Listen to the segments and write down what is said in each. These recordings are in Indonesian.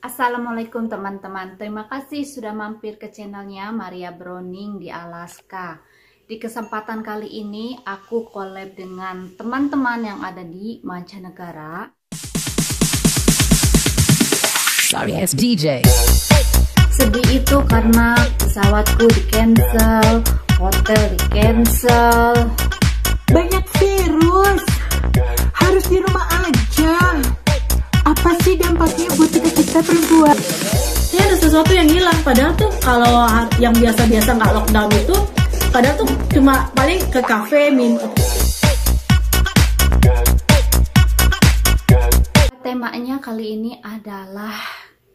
Assalamualaikum teman-teman, terima kasih sudah mampir ke channelnya Maria Browning di Alaska. Di kesempatan kali ini aku collab dengan teman-teman yang ada di mancanegara. Sorry, it's DJ. Sedih itu karena pesawatku di cancel, hotel di cancel. Banyak virus, harus di rumah aja. Apa sih dampaknya buat kita perempuan? Ini ada sesuatu yang hilang. Padahal tuh kalau yang biasa-biasa nggak lockdown itu, padahal tuh cuma paling ke kafe minum. Temanya kali ini adalah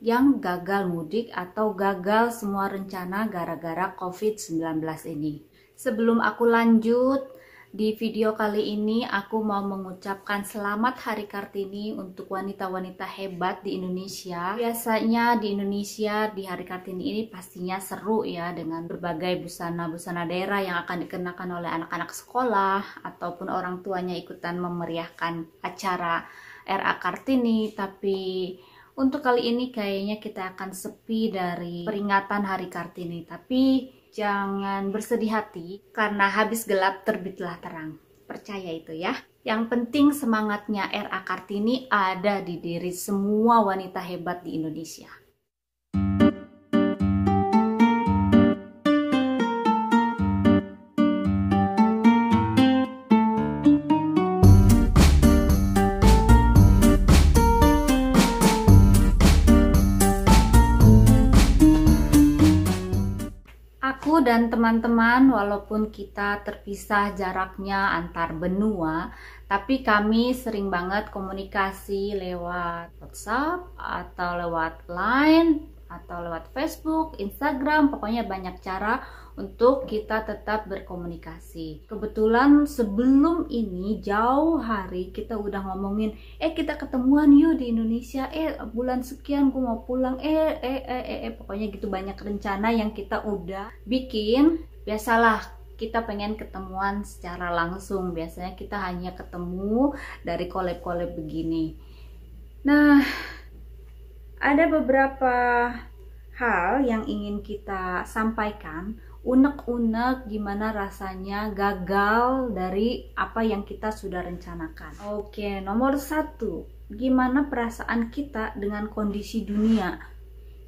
yang gagal mudik atau gagal semua rencana gara-gara COVID-19 ini. Sebelum aku lanjut, di video kali ini aku mau mengucapkan selamat Hari Kartini untuk wanita-wanita hebat di Indonesia. Biasanya di Indonesia di Hari Kartini ini pastinya seru ya, dengan berbagai busana-busana daerah yang akan dikenakan oleh anak-anak sekolah ataupun orang tuanya ikutan memeriahkan acara RA Kartini. Tapi untuk kali ini kayaknya kita akan sepi dari peringatan Hari Kartini. Tapi jangan bersedih hati, karena habis gelap terbitlah terang. Percaya itu ya. Yang penting semangatnya RA Kartini ada di diri semua wanita hebat di Indonesia. Aku dan teman-teman, walaupun kita terpisah jaraknya antar benua, tapi kami sering banget komunikasi lewat WhatsApp atau lewat Line atau lewat Facebook, Instagram, pokoknya banyak cara untuk kita tetap berkomunikasi. Kebetulan sebelum ini jauh hari kita udah ngomongin, kita ketemuan yuk di Indonesia, bulan sekian gue mau pulang, pokoknya gitu, banyak rencana yang kita udah bikin. Biasalah kita pengen ketemuan secara langsung, biasanya kita hanya ketemu dari collab-collab begini. Nah, ada beberapa hal yang ingin kita sampaikan, unek-unek gimana rasanya gagal dari apa yang kita sudah rencanakan. Oke, nomor 1, gimana perasaan kita dengan kondisi dunia?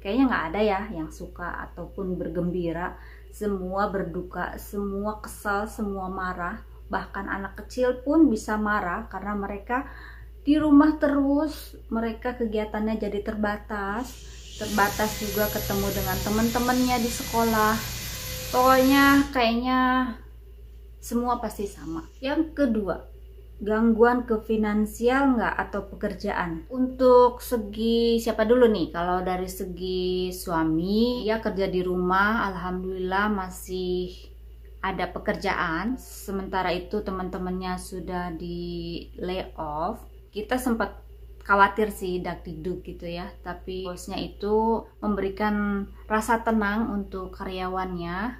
Kayaknya nggak ada ya yang suka ataupun bergembira, semua berduka, semua kesal, semua marah. Bahkan anak kecil pun bisa marah karena mereka di rumah terus, mereka kegiatannya jadi terbatas juga ketemu dengan teman-temannya di sekolah. Pokoknya kayaknya semua pasti sama. Yang kedua, gangguan ke finansial nggak atau pekerjaan? Untuk segi siapa dulu nih? Kalau dari segi suami, ya kerja di rumah, alhamdulillah masih ada pekerjaan. Sementara itu teman-temannya sudah di layoff. Kita sempat khawatir sih, dak-dikduk gitu ya, tapi bosnya itu memberikan rasa tenang untuk karyawannya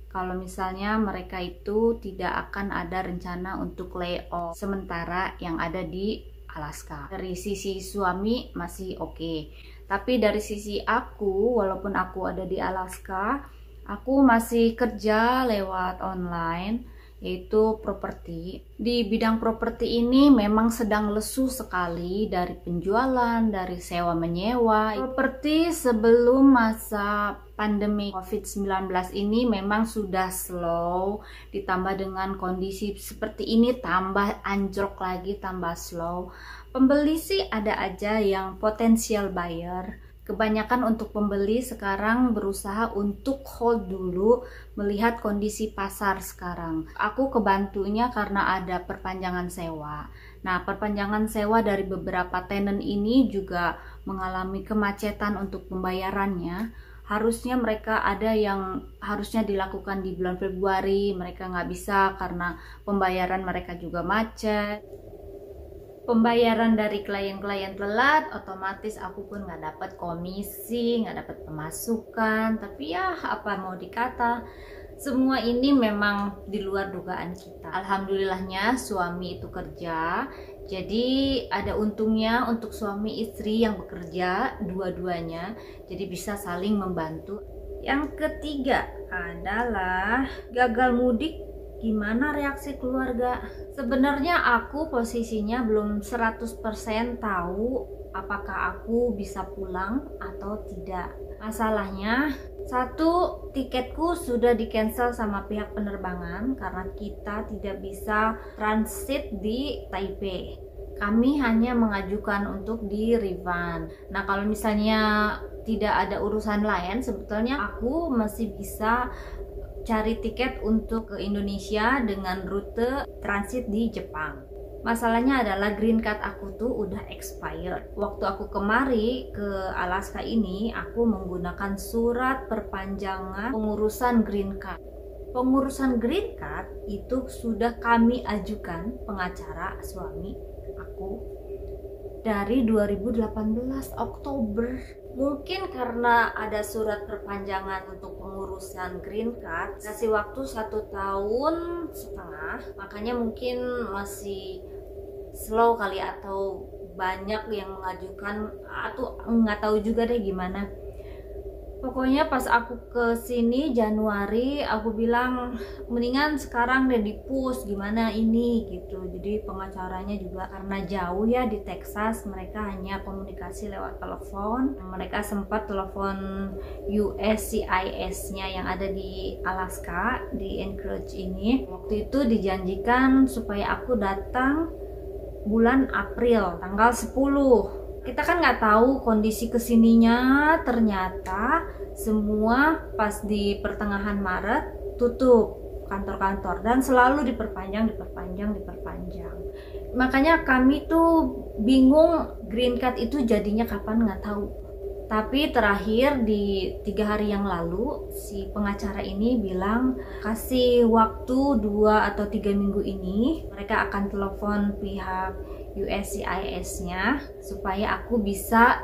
kalau misalnya mereka itu tidak akan ada rencana untuk layoff sementara yang ada di Alaska. Dari sisi suami masih oke, tapi dari sisi aku, walaupun aku ada di Alaska, aku masih kerja lewat online, yaitu properti. Di bidang properti ini memang sedang lesu sekali dari penjualan, dari sewa menyewa. Properti sebelum masa pandemi COVID-19 ini memang sudah slow, ditambah dengan kondisi seperti ini tambah anjlok lagi, tambah slow. Pembeli sih ada aja yang potensial buyer. Kebanyakan untuk pembeli sekarang berusaha untuk hold dulu, melihat kondisi pasar sekarang. Aku kebantunya karena ada perpanjangan sewa. Nah, perpanjangan sewa dari beberapa tenant ini juga mengalami kemacetan untuk pembayarannya. Harusnya mereka ada yang harusnya dilakukan di bulan Februari, mereka nggak bisa karena pembayaran mereka juga macet. Pembayaran dari klien-klien telat, otomatis aku pun nggak dapat komisi, nggak dapat pemasukan. Tapi ya apa mau dikata, semua ini memang di luar dugaan kita. Alhamdulillahnya suami itu kerja, Jadi ada untungnya untuk suami istri yang bekerja dua-duanya, jadi bisa saling membantu. Yang ketiga adalah gagal mudik. Gimana reaksi keluarga? Sebenarnya aku posisinya belum 100% tahu apakah aku bisa pulang atau tidak. Masalahnya, satu, tiketku sudah di-cancel sama pihak penerbangan karena kita tidak bisa transit di Taipei. Kami hanya mengajukan untuk di refund. Nah, kalau misalnya tidak ada urusan lain, sebetulnya aku masih bisa cari tiket untuk ke Indonesia dengan rute transit di Jepang. Masalahnya adalah green card aku tuh udah expired. Waktu aku kemari ke Alaska ini, aku menggunakan surat perpanjangan pengurusan green card. Pengurusan green card itu sudah kami ajukan, pengacara suami aku, dari 2018 Oktober. Mungkin karena ada surat perpanjangan untuk pengurusan green card, kasih waktu 1,5 tahun, makanya mungkin masih slow kali, atau banyak yang mengajukan, atau nggak tahu juga deh gimana. Pokoknya pas aku ke sini Januari, aku bilang mendingan sekarang deh di-push gimana ini gitu. Jadi pengacaranya juga karena jauh ya di Texas, mereka hanya komunikasi lewat telepon. Mereka sempat telepon USCIS-nya yang ada di Alaska, di Anchorage ini. Waktu itu dijanjikan supaya aku datang bulan April, tanggal 10. Kita kan nggak tahu kondisi kesininya, ternyata semua pas di pertengahan Maret tutup kantor-kantor dan selalu diperpanjang. Makanya kami tuh bingung green card itu jadinya kapan, nggak tahu. Tapi terakhir di 3 hari yang lalu si pengacara ini bilang kasih waktu 2 atau 3 minggu ini mereka akan telepon pihak USCIS-nya supaya aku bisa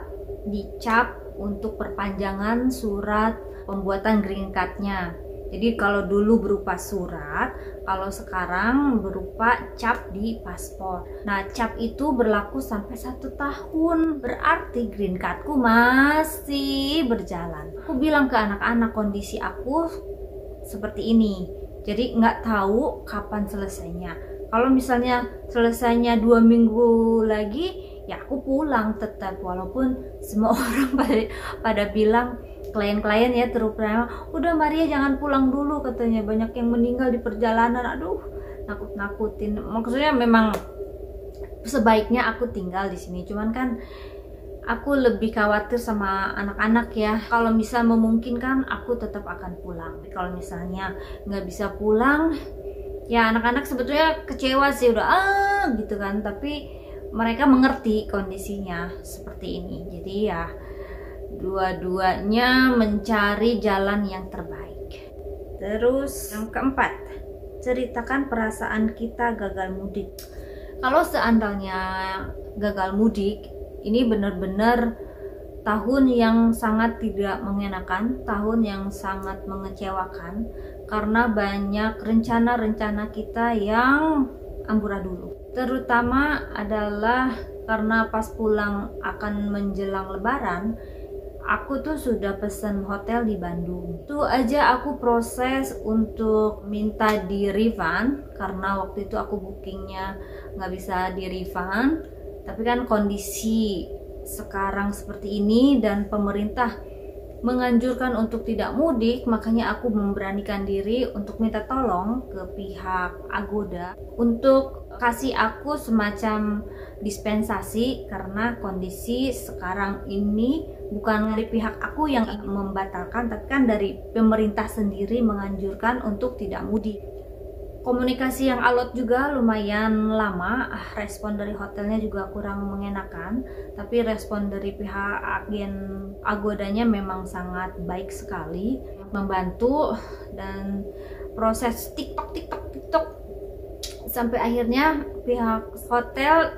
dicap untuk perpanjangan surat pembuatan green card-nya. Jadi kalau dulu berupa surat, kalau sekarang berupa cap di paspor. Nah, cap itu berlaku sampai 1 tahun. Berarti green cardku masih berjalan. Aku bilang ke anak-anak kondisi aku seperti ini. Jadi nggak tahu kapan selesainya. Kalau misalnya selesainya 2 minggu lagi, ya aku pulang tetap. Walaupun semua orang pada bilang, klien-klien ya terutama, udah Maria jangan pulang dulu katanya, banyak yang meninggal di perjalanan. Aduh, nakut-nakutin. Maksudnya memang sebaiknya aku tinggal di sini, cuman kan aku lebih khawatir sama anak-anak ya. Kalau bisa memungkinkan aku tetap akan pulang. Kalau misalnya nggak bisa pulang, ya anak-anak sebetulnya kecewa sih, udah gitu kan, tapi mereka mengerti kondisinya seperti ini. Jadi ya dua-duanya mencari jalan yang terbaik. Terus yang keempat, ceritakan perasaan kita gagal mudik. Kalau seandainya gagal mudik, ini benar-benar tahun yang sangat tidak mengenakan, tahun yang sangat mengecewakan, karena banyak rencana-rencana kita yang amburadul. Terutama adalah karena pas pulang akan menjelang Lebaran, aku tuh sudah pesen hotel di Bandung. Itu aja aku proses untuk minta di refund, karena waktu itu aku bookingnya nggak bisa di refund. Tapi kan kondisi sekarang seperti ini dan pemerintah menganjurkan untuk tidak mudik, makanya aku memberanikan diri untuk minta tolong ke pihak Agoda untuk kasih aku semacam dispensasi, karena kondisi sekarang ini bukan dari pihak aku yang membatalkan, tapi kan dari pemerintah sendiri menganjurkan untuk tidak mudik. Komunikasi yang alot juga lumayan lama, respon dari hotelnya juga kurang mengenakan, tapi respon dari pihak agen Agodanya memang sangat baik sekali, membantu, dan proses tiktok sampai akhirnya pihak hotel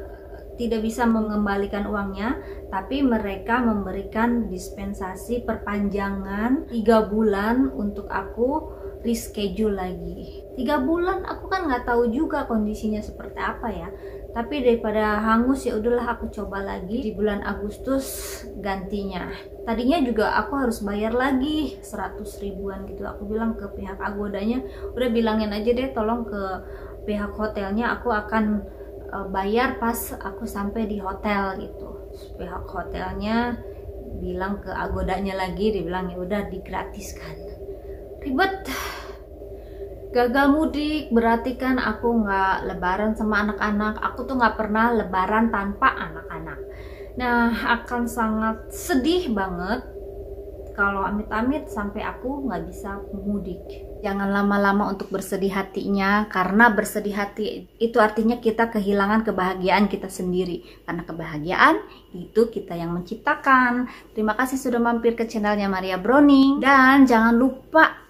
tidak bisa mengembalikan uangnya, tapi mereka memberikan dispensasi perpanjangan 3 bulan untuk aku reschedule lagi. 3 bulan aku kan nggak tahu juga kondisinya seperti apa ya. Tapi daripada hangus ya udahlah aku coba lagi di bulan Agustus gantinya. Tadinya juga aku harus bayar lagi 100 ribuan gitu. Aku bilang ke pihak Agodanya, udah bilangin aja deh tolong ke pihak hotelnya, aku akan bayar pas aku sampai di hotel gitu. Pihak hotelnya bilang ke Agodanya lagi, dibilang ya udah digratiskan. Ribet. Gagal mudik berarti kan aku nggak lebaran sama anak-anak. Aku tuh nggak pernah lebaran tanpa anak-anak. Nah, akan sangat sedih banget kalau amit-amit sampai aku nggak bisa mudik. Jangan lama-lama untuk bersedih hatinya, karena bersedih hati itu artinya kita kehilangan kebahagiaan kita sendiri. Karena kebahagiaan itu kita yang menciptakan. Terima kasih sudah mampir ke channelnya Maria Browning, dan jangan lupa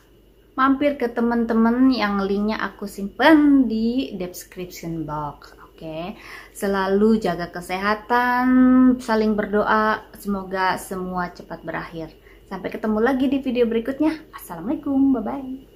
mampir ke teman-teman yang linknya aku simpen di description box. Oke, selalu jaga kesehatan, saling berdoa, semoga semua cepat berakhir. Sampai ketemu lagi di video berikutnya. Assalamualaikum, bye-bye.